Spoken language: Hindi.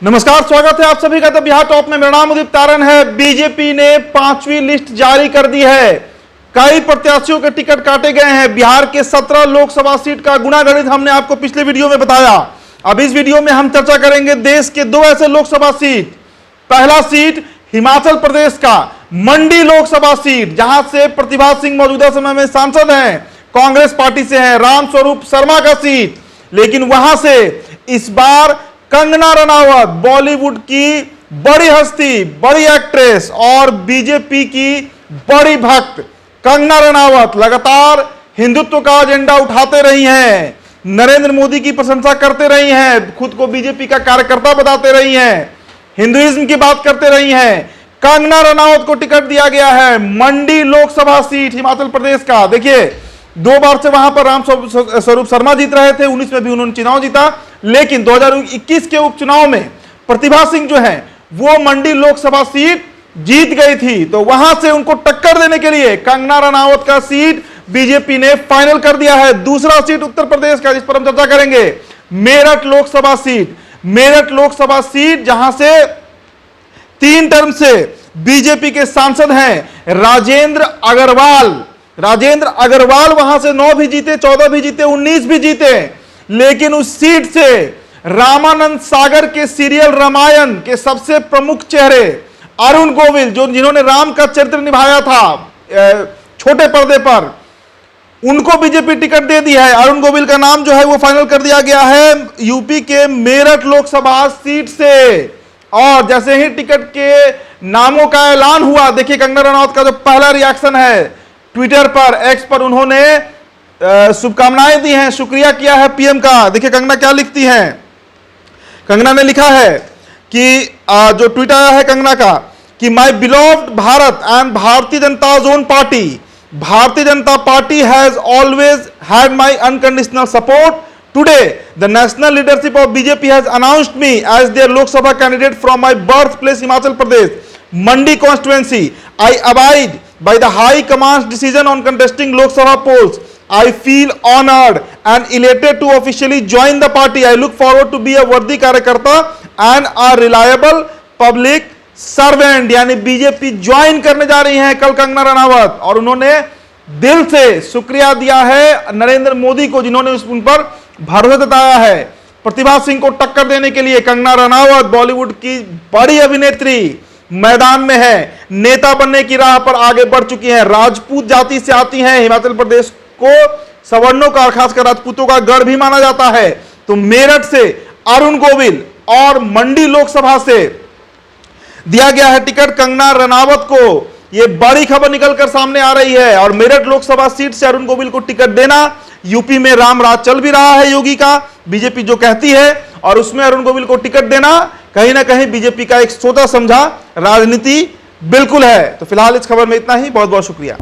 नमस्कार, स्वागत है आप सभी का। तो बिहार टॉप में मेरा नाम उदित तारण है। बीजेपी ने 5वीं लिस्ट जारी कर दी है। कई प्रत्याशियों के टिकट काटे गए हैं। बिहार के 17 लोकसभा सीट का गुणागणित हमने आपको पिछले वीडियो में बताया। अब इस वीडियो में हम चर्चा करेंगे देश के 2 ऐसे लोकसभा सीट। पहला सीट हिमाचल प्रदेश का मंडी लोकसभा सीट, जहां से प्रतिभा सिंह मौजूदा समय में सांसद हैं, कांग्रेस पार्टी से हैं, रामस्वरूप शर्मा का सीट। लेकिन वहां से इस बार कंगना रनावत, बॉलीवुड की बड़ी हस्ती, बड़ी एक्ट्रेस और बीजेपी की बड़ी भक्त कंगना रनावत लगातार हिंदुत्व का एजेंडा उठाते रही हैं, नरेंद्र मोदी की प्रशंसा करते रही हैं, खुद को बीजेपी का कार्यकर्ता बताते रही हैं, हिंदुइज्म की बात करते रही हैं। कंगना रनावत को टिकट दिया गया है मंडी लोकसभा सीट हिमाचल प्रदेश का। देखिए, 2 बार से वहां पर रामस्वरूप शर्मा जीत रहे थे, 19 में भी उन्होंने चुनाव जीता। लेकिन 2021 के उपचुनाव में प्रतिभा सिंह जो है वो मंडी लोकसभा सीट जीत गई थी। तो वहां से उनको टक्कर देने के लिए कंगना रनावत का सीट बीजेपी ने फाइनल कर दिया है। दूसरा सीट उत्तर प्रदेश का, जिस पर हम चर्चा करेंगे, मेरठ लोकसभा सीट। मेरठ लोकसभा सीट जहां से 3 टर्म से बीजेपी के सांसद हैं राजेंद्र अग्रवाल। राजेंद्र अग्रवाल वहां से 9 भी जीते, 14 भी जीते, 19 भी जीते। लेकिन उस सीट से रामानंद सागर के सीरियल रामायण के सबसे प्रमुख चेहरे अरुण गोविल, जिन्होंने राम का चरित्र निभाया था छोटे पर्दे पर, उनको बीजेपी टिकट दे दी है। अरुण गोविल का नाम जो है वो फाइनल कर दिया गया है यूपी के मेरठ लोकसभा सीट से। और जैसे ही टिकट के नामों का ऐलान हुआ, देखिए कंगना रनावत का जो पहला रिएक्शन है ट्विटर पर, एक्स पर, उन्होंने शुभकामनाएं दी हैं, शुक्रिया किया है पीएम का। देखिए कंगना क्या लिखती हैं। कंगना ने लिखा है कि जो ट्वीट आया है कंगना का कि my बिलोव्ड Bharat and Bharatiya Janata zone party, Bharatiya Janata party has always had my unconditional support. Today, the national leadership of BJP has announced me as their Lok Sabha candidate from my birthplace Himachal Pradesh, Mandi constituency. I abide by the High Command's decision on contesting Lok Sabha polls. I feel honored and elated to officially join the party. I look forward to be a worthy कार्यकर्ता and a reliable public servant. यानी बीजेपी ज्वाइन करने जा रही हैं कल कंगना रनावत, और उन्होंने दिल से शुक्रिया दिया है नरेंद्र मोदी को, जिन्होंने उन पर भरोसा जताया है। प्रतिभा सिंह को टक्कर देने के लिए कंगना रनावत, बॉलीवुड की बड़ी अभिनेत्री, मैदान में है, नेता बनने की राह पर आगे बढ़ चुकी हैं। राजपूत जाति से आती हैं। हिमाचल प्रदेश को सवर्णों का, खासकर राजपूतों का गढ़ भी माना जाता है। तो मेरठ से अरुण गोविल और मंडी लोकसभा से दिया गया है टिकट कंगना रनावत को। यह बड़ी खबर निकलकर सामने आ रही है। और मेरठ लोकसभा सीट से अरुण गोविल को टिकट देना, यूपी में राम राज चल भी रहा है योगी का, बीजेपी जो कहती है, और उसमें अरुण गोविल को टिकट देना कहीं ना कहीं बीजेपी का एक सोचा समझा राजनीति बिल्कुल है। तो फिलहाल इस खबर में इतना ही। बहुत बहुत शुक्रिया।